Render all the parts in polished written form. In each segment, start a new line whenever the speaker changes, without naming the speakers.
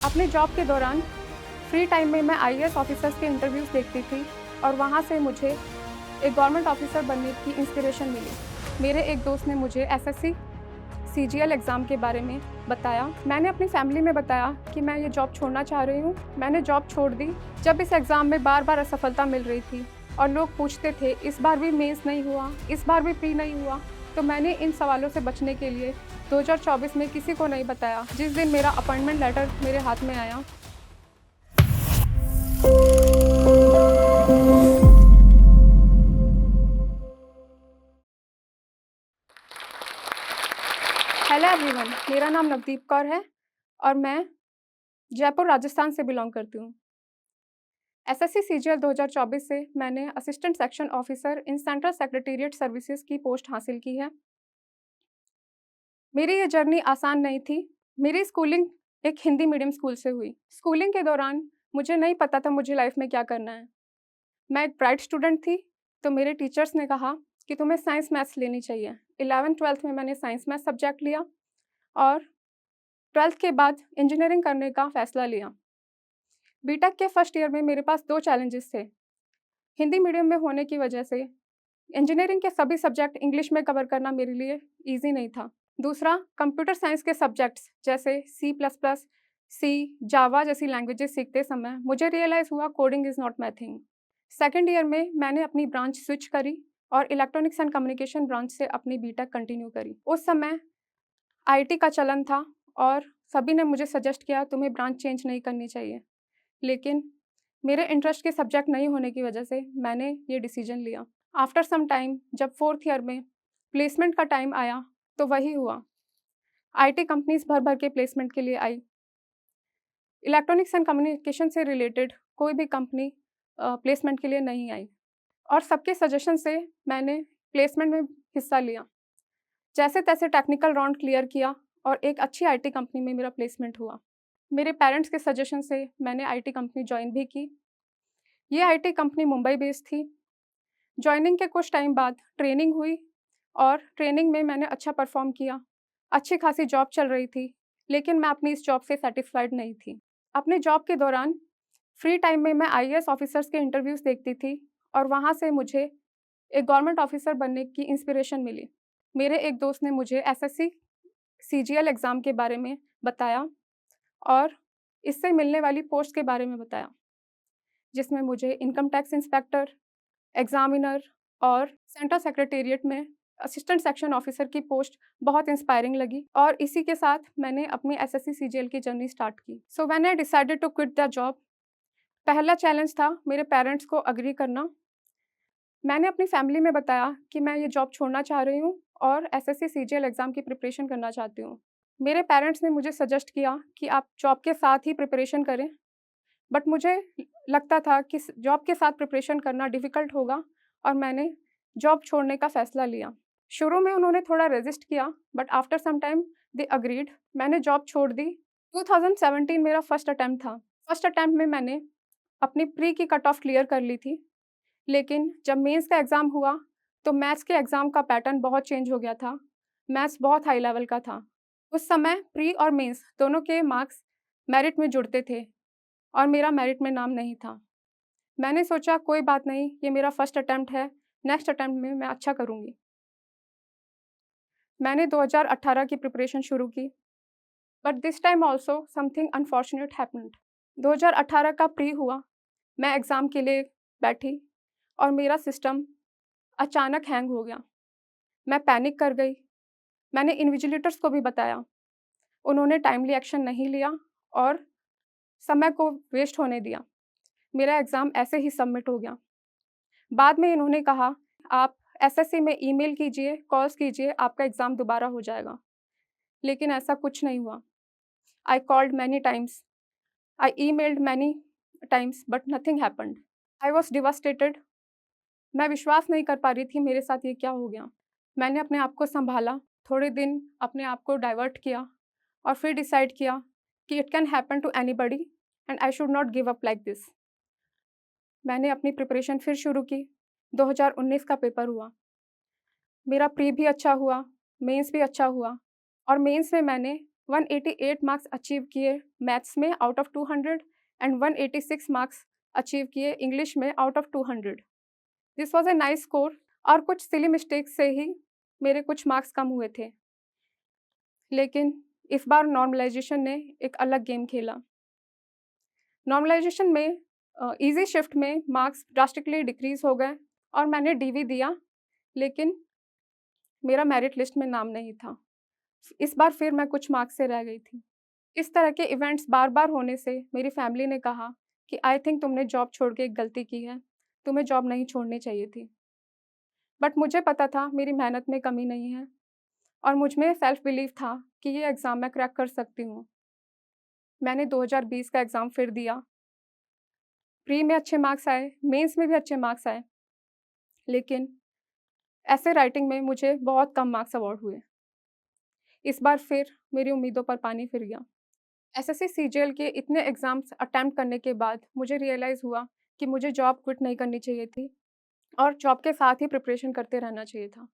अपने जॉब के दौरान फ्री टाइम में मैं आईएएस ऑफिसर्स के इंटरव्यूज़ देखती थी और वहाँ से मुझे एक गवर्नमेंट ऑफिसर बनने की इंस्पिरेशन मिली। मेरे एक दोस्त ने मुझे एसएससी सीजीएल एग्ज़ाम के बारे में बताया। मैंने अपनी फैमिली में बताया कि मैं ये जॉब छोड़ना चाह रही हूँ। मैंने जॉब छोड़ दी। जब इस एग्ज़ाम में बार-बार असफलता मिल रही थी और लोग पूछते थे, इस बार भी मेंस नहीं हुआ, इस बार भी प्री नहीं हुआ, तो मैंने इन सवालों से बचने के लिए 2024 में किसी को नहीं बताया। जिस दिन मेरा अपॉइंटमेंट लेटर मेरे हाथ में आया, हेलो एवरीवन, मेरा नाम नवदीप कौर है और मैं जयपुर, राजस्थान से बिलॉन्ग करती हूँ। एसएससी सीजीएल 2024 से मैंने assistant section officer in central secretariat services की पोस्ट हासिल की है। मेरी ये जर्नी आसान नहीं थी। मेरी स्कूलिंग एक हिंदी मीडियम स्कूल से हुई। स्कूलिंग के दौरान मुझे नहीं पता था मुझे लाइफ में क्या करना है। मैं एक ब्राइट स्टूडेंट थी, तो मेरे टीचर्स ने कहा कि तुम्हें साइंस मैथ्स लेनी चाहिए। 11th-12th में मैंने साइंस मैथ्स सब्जेक्ट लिया और 12th के बाद इंजीनियरिंग करने का फ़ैसला लिया। बीटेक के फर्स्ट ईयर में मेरे पास 2 चैलेंजेस थे। हिंदी मीडियम में होने की वजह से इंजीनियरिंग के सभी सब्जेक्ट इंग्लिश में कवर करना मेरे लिए ईज़ी नहीं था। दूसरा, कंप्यूटर साइंस के सब्जेक्ट्स जैसे सी प्लस प्लस, सी, जावा जैसी लैंग्वेजेस सीखते समय मुझे रियलाइज़ हुआ coding is not my thing. Second year में मैंने अपनी ब्रांच स्विच करी और इलेक्ट्रॉनिक्स एंड कम्युनिकेशन ब्रांच से अपनी बीटेक कंटिन्यू करी। उस समय आईटी का चलन था और सभी ने मुझे सजेस्ट किया तुम्हें ब्रांच चेंज नहीं करनी चाहिए। लेकिन मेरे इंटरेस्ट के सब्जेक्ट नहीं होने की वजह से मैंने ये डिसीजन लिया। आफ्टर सम टाइम जब 4th ईयर में प्लेसमेंट का टाइम आया, तो वही हुआ। आईटी कंपनीज़ भर-भर के प्लेसमेंट के लिए आई। इलेक्ट्रॉनिक्स एंड कम्युनिकेशन से रिलेटेड कोई भी कंपनी प्लेसमेंट के लिए नहीं आई और सबके सजेशन से मैंने प्लेसमेंट में हिस्सा लिया। जैसे-तैसे टेक्निकल राउंड क्लियर किया और एक अच्छी आईटी कंपनी में मेरा प्लेसमेंट हुआ। मेरे पेरेंट्स के सजेशन से मैंने आईटी कंपनी जॉइन भी की। ये आईटी कंपनी मुंबई बेस्ड थी। जॉइनिंग के कुछ टाइम बाद ट्रेनिंग हुई और ट्रेनिंग में मैंने अच्छा परफ़ॉर्म किया। अच्छी खासी जॉब चल रही थी, लेकिन मैं अपनी इस जॉब से सैटिस्फाइड नहीं थी। अपने जॉब के दौरान फ्री टाइम में मैं आईएएस ऑफ़िसर्स के इंटरव्यूज़ देखती थी और वहाँ से मुझे एक गवर्नमेंट ऑफ़िसर बनने की इंस्पिरेशन मिली। मेरे एक दोस्त ने मुझे एसएससी सीजीएल एग्ज़ाम के बारे में बताया और इससे मिलने वाली पोस्ट के बारे में बताया, जिसमें मुझे इनकम टैक्स इंस्पेक्टर, एग्ज़ामिनर और सेंट्रल सेक्रेटेरिएट में असिस्टेंट सेक्शन ऑफिसर की पोस्ट बहुत इंस्पायरिंग लगी और इसी के साथ मैंने अपनी एसएससी सीजीएल की जर्नी स्टार्ट की। So when I decided to quit the job, पहला चैलेंज था मेरे पेरेंट्स को एग्री करना। मैंने अपनी फैमिली में बताया कि मैं ये जॉब छोड़ना चाह रही हूँ और एसएससी सीजीएल एग्ज़ाम की प्रिपरेशन करना चाहती हूँ। मेरे पेरेंट्स ने मुझे सजेस्ट किया कि आप जॉब के साथ ही प्रिपरेशन करें, बट मुझे लगता था कि जॉब के साथ प्रिपरेशन करना डिफ़िकल्ट होगा और मैंने जॉब छोड़ने का फ़ैसला लिया। शुरू में उन्होंने थोड़ा रेज़िस्ट किया, but after some time they agreed. मैंने जॉब छोड़ दी। 2017 मेरा फर्स्ट अटेम्प्ट था। फर्स्ट अटेम्प्ट में मैंने अपनी प्री की कट ऑफ क्लियर कर ली थी, लेकिन जब मेंस का एग्ज़ाम हुआ, तो मैथ्स के एग्ज़ाम का पैटर्न बहुत चेंज हो गया था। मैथ्स बहुत हाई लेवल का था। उस समय प्री और मेंस दोनों के मार्क्स मेरिट में जुड़ते थे और मेरा मेरिट में नाम नहीं था। मैंने सोचा कोई बात नहीं, ये मेरा फर्स्ट अटेम्प्ट है, नेक्स्ट अटेम्प्ट में मैं अच्छा करूँगी। मैंने 2018 की प्रिपरेशन शुरू की, but this time also something unfortunate happened. 2018 का प्री हुआ, मैं एग्ज़ाम के लिए बैठी और मेरा सिस्टम अचानक हैंग हो गया। मैं पैनिक कर गई। मैंने इन्विजिलेटर्स को भी बताया। उन्होंने टाइमली एक्शन नहीं लिया और समय को वेस्ट होने दिया। मेरा एग्ज़ाम ऐसे ही सबमिट हो गया। बाद में इन्होंने कहा, आप एसएससी में ईमेल कीजिए, कॉल्स कीजिए, आपका एग्ज़ाम दोबारा हो जाएगा। लेकिन ऐसा कुछ नहीं हुआ। I called many times, I emailed many times but nothing happened. I was devastated. मैं विश्वास नहीं कर पा रही थी मेरे साथ ये क्या हो गया। मैंने अपने आप को सँभाला, थोड़े दिन अपने आप को डाइवर्ट किया और फिर डिसाइड किया कि it can happen to anybody and I should not give up like this. मैंने अपनी प्रिपरेशन फिर शुरू की। 2019 का पेपर हुआ। मेरा प्री भी अच्छा हुआ, मेंस भी अच्छा हुआ और मेंस में मैंने 188 मार्क्स अचीव किए मैथ्स में out of 200 and 186 marks achieve किए इंग्लिश में out of 200। This was a nice score और कुछ सिली मिस्टेक्स से ही मेरे कुछ मार्क्स कम हुए थे। लेकिन इस बार नॉर्मलाइज़ेशन ने एक अलग गेम खेला। नॉर्मलाइज़ेशन में ईज़ी शिफ्ट में मार्क्स ड्रास्टिकली डिक्रीज़ हो गए और मैंने डीवी दिया, लेकिन मेरा मेरिट लिस्ट में नाम नहीं था। इस बार फिर मैं कुछ मार्क्स से रह गई थी। इस तरह के इवेंट्स बार-बार होने से मेरी फैमिली ने कहा कि आई थिंक तुमने जॉब छोड़ के एक गलती की है, तुम्हें जॉब नहीं छोड़नी चाहिए थी। बट मुझे पता था मेरी मेहनत में कमी नहीं है और मुझ में सेल्फ बिलीव था कि ये एग्ज़ाम मैं क्रैक कर सकती हूँ। मैंने 2020 का एग्ज़ाम फिर दिया। प्री में अच्छे मार्क्स आए, मेंस में भी अच्छे मार्क्स आए, लेकिन ऐसे राइटिंग में मुझे बहुत कम मार्क्स अवॉर्ड हुए। इस बार फिर मेरी उम्मीदों पर पानी फिर गया। एसएससी सीजीएल के इतने एग्ज़ाम्स अटेम्प्ट करने के बाद मुझे रियलाइज़ हुआ कि मुझे जॉब क्विट नहीं करनी चाहिए थी और जॉब के साथ ही प्रिपरेशन करते रहना चाहिए था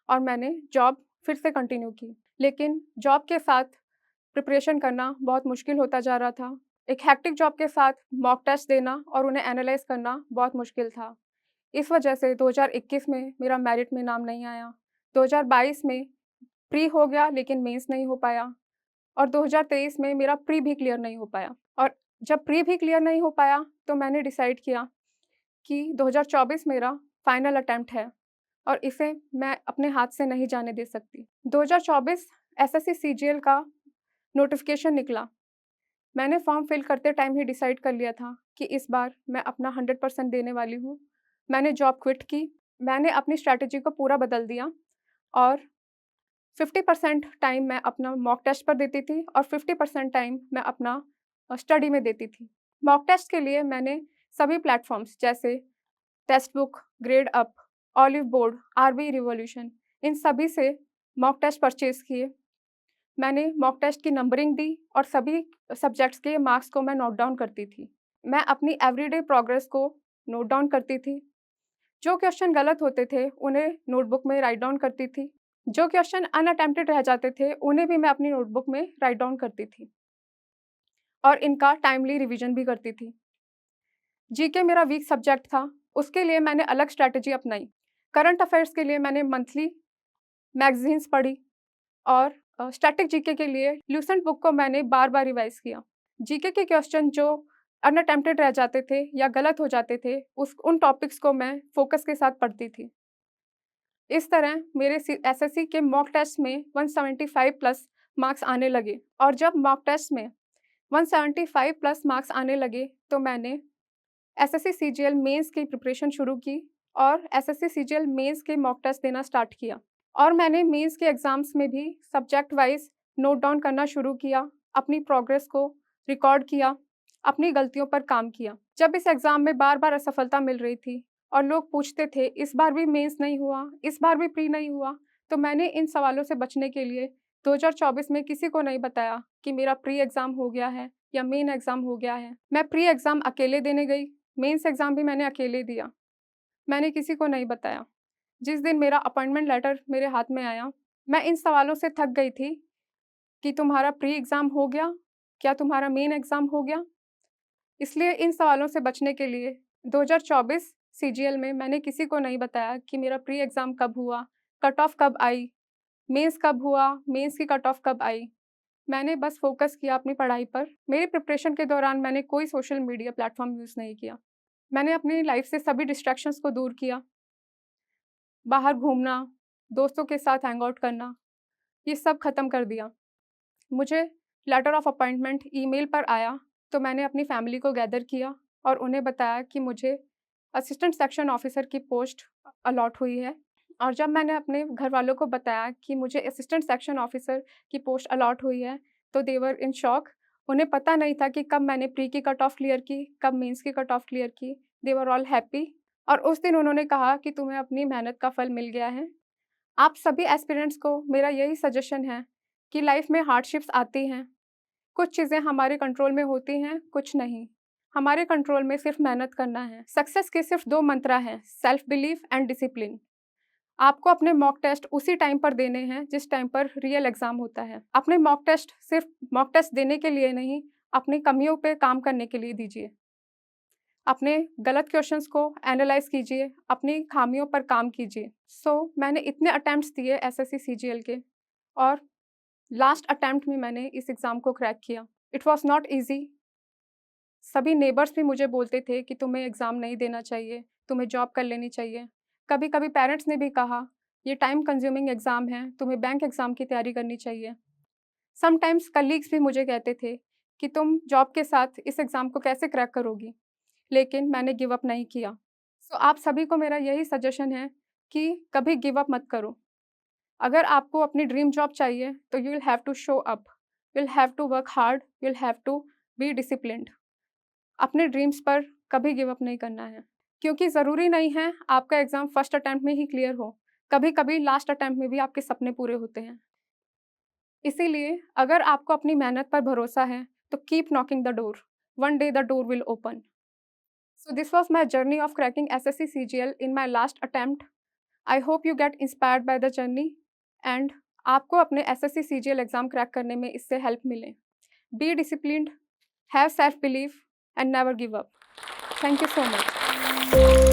और मैंने जॉब फिर से कंटिन्यू की। लेकिन जॉब के साथ प्रिपरेशन करना बहुत मुश्किल होता जा रहा था। एक हेक्टिक जॉब के साथ मॉक टेस्ट देना और उन्हें एनालाइज़ करना बहुत मुश्किल था। इस वजह से 2021 में मेरा मेरिट में नाम नहीं आया। 2022 में प्री हो गया लेकिन मेंस नहीं हो पाया और 2023 में मेरा प्री भी क्लियर नहीं हो पाया और जब प्री भी क्लियर नहीं हो पाया तो मैंने डिसाइड किया कि 2024 मेरा फाइनल अटेम्प्ट है और इसे मैं अपने हाथ से नहीं जाने दे सकती। 2024 एसएससी सीजीएल का नोटिफ़िकेशन निकला। मैंने फॉर्म फिल करते टाइम ही डिसाइड कर लिया था कि इस बार मैं अपना 100% देने वाली हूँ। मैंने जॉब क्विट की, मैंने अपनी स्ट्रैटेजी को पूरा बदल दिया और 50% टाइम मैं अपना मॉक टेस्ट पर देती थी और 50% टाइम मैं अपना स्टडी में देती थी। मॉक टेस्ट के लिए मैंने सभी प्लेटफ़ॉर्म्स जैसे text book, grade up, olive board, RB revolution इन सभी से मॉक टेस्ट परचेज़ किए। मैंने मॉक टेस्ट की नंबरिंग दी और सभी सब्जेक्ट्स के मार्क्स को मैं नोट डाउन करती थी। मैं अपनी एवरीडे प्रोग्रेस को नोट डाउन करती थी। जो क्वेश्चन गलत होते थे, उन्हें नोटबुक में राइट डाउन करती थी। जो क्वेश्चन अनअटेम्प्टेड रह जाते थे, उन्हें भी मैं अपनी नोटबुक में राइट डाउन करती थी और इनका टाइमली रिवीजन भी करती थी। जीके मेरा वीक सब्जेक्ट था, उसके लिए मैंने अलग स्ट्रैटेजी अपनाई। करंट अफेयर्स के लिए मैंने मंथली मैगज़ीन्स पढ़ी और स्टैटिक जीके के लिए ल्यूसेंट बुक को मैंने बार-बार रिवाइज़ किया। जीके के क्वेश्चन जो अनअटेम्प्टेड रह जाते थे या गलत हो जाते थे, उन टॉपिक्स को मैं फ़ोकस के साथ पढ़ती थी। इस तरह मेरे एसएससी के मॉक टेस्ट में 175 प्लस मार्क्स आने लगे और जब मॉक टेस्ट में 175 प्लस मार्क्स आने लगे, तो मैंने एसएससी सीजीएल मेंस की प्रिपरेशन शुरू की और एसएससी सीजीएल मेंस के मॉक टेस्ट देना स्टार्ट किया और मैंने मेंस के एग्ज़ाम्स में भी सब्जेक्ट वाइज़ नोट डाउन करना शुरू किया, अपनी प्रोग्रेस को रिकॉर्ड किया, अपनी गलतियों पर काम किया। जब इस एग्ज़ाम में बार-बार असफलता मिल रही थी और लोग पूछते थे, "इस बार भी मेंस नहीं हुआ, इस बार भी प्री नहीं हुआ", तो मैंने इन सवालों से बचने के लिए 2024 में किसी को नहीं बताया कि मेरा प्री एग्ज़ाम हो गया है या मेन एग्ज़ाम हो गया है। मैं प्री एग्ज़ाम अकेले देने गई, मेंस एग्ज़ाम भी मैंने अकेले दिया। मैंने किसी को नहीं बताया। जिस दिन मेरा अपॉइंटमेंट लेटर मेरे हाथ में आया, मैं इन सवालों से थक गई थी कि तुम्हारा प्री एग्ज़ाम हो गया? क्या तुम्हारा मेन एग्ज़ाम हो गया? इसलिए इन सवालों से बचने के लिए 2024 सीजीएल में मैंने किसी को नहीं बताया कि मेरा प्री एग्ज़ाम कब हुआ, कट ऑफ कब आई, मेंस कब हुआ, मेंस की कट ऑफ कब आई। मैंने बस फ़ोकस किया अपनी पढ़ाई पर। मेरी प्रिपरेशन के दौरान मैंने कोई सोशल मीडिया प्लेटफ़ॉर्म यूज़ नहीं किया। मैंने अपनी लाइफ़ से सभी डिस्ट्रैक्शंस को दूर किया। बाहर घूमना, दोस्तों के साथ हैंग आउट करना, ये सब ख़त्म कर दिया। मुझे लेटर ऑफ अपॉइंटमेंट ईमेल पर आया, तो मैंने अपनी फैमिली को गैदर किया और उन्हें बताया कि मुझे असिस्टेंट सेक्शन ऑफ़िसर की पोस्ट अलॉट हुई है और जब मैंने अपने घरवालों को बताया कि मुझे असिस्टेंट सेक्शन ऑफ़िसर की पोस्ट अलॉट हुई है, तो दे वर इन शॉक। उन्हें पता नहीं था कि कब मैंने प्री की कट ऑफ क्लियर की, कब मेंस की कट ऑफ क्लियर की। दे वर ऑल हैप्पी और उस दिन उन्होंने कहा कि तुम्हें अपनी मेहनत का फल मिल गया है। आप सभी एस्पिरेंट्स को मेरा यही सजेशन है कि लाइफ में हार्डशिप्स आती हैं। कुछ चीज़ें हमारे कंट्रोल में होती हैं, कुछ नहीं। हमारे कंट्रोल में सिर्फ मेहनत करना है। सक्सेस के सिर्फ 2 मंत्रा हैं, सेल्फ बिलीफ एंड डिसिप्लिन। आपको अपने मॉक टेस्ट उसी टाइम पर देने हैं जिस टाइम पर रियल एग्ज़ाम होता है। अपने मॉक टेस्ट सिर्फ़ मॉक टेस्ट देने के लिए नहीं, अपनी कमियों पे काम करने के लिए दीजिए। अपने गलत क्वेश्चंस को एनालाइज़ कीजिए, अपनी खामियों पर काम कीजिए। मैंने इतने अटेम्प्ट्स दिए एसएससी सीजीएल के और लास्ट अटेम्प्ट में मैंने इस एग्ज़ाम को क्रैक किया। It was not easy. सभी नेबर्स भी मुझे बोलते थे कि तुम्हें एग्ज़ाम नहीं देना चाहिए, तुम्हें जॉब कर लेनी चाहिए। कभी-कभी पेरेंट्स ने भी कहा, ये टाइम कंज्यूमिंग एग्ज़ाम है, तुम्हें बैंक एग्ज़ाम की तैयारी करनी चाहिए। समटाइम्स कलीग्स भी मुझे कहते थे कि तुम जॉब के साथ इस एग्ज़ाम को कैसे क्रैक करोगी? लेकिन मैंने गिव अप नहीं किया। आप सभी को मेरा यही सजेशन है कि कभी गिव अप मत करो। अगर आपको अपनी ड्रीम जॉब चाहिए, तो you will have to show up, you will have to work hard, you will have to be disciplined. अपने ड्रीम्स पर कभी गिव अप नहीं करना है, क्योंकि ज़रूरी नहीं है आपका एग्ज़ाम फर्स्ट अटेम्प्ट में ही क्लियर हो। कभी-कभी लास्ट अटेम्प्ट में भी आपके सपने पूरे होते हैं। इसीलिए अगर आपको अपनी मेहनत पर भरोसा है, तो keep knocking the door, one day the door will open. This was my journey of cracking SSC CGL in my last attempt. I hope you get inspired by the journey and आपको अपने SSC CGL exam crack करने में इससे help मिले। Be disciplined, have self belief and never give up. Thank you so much.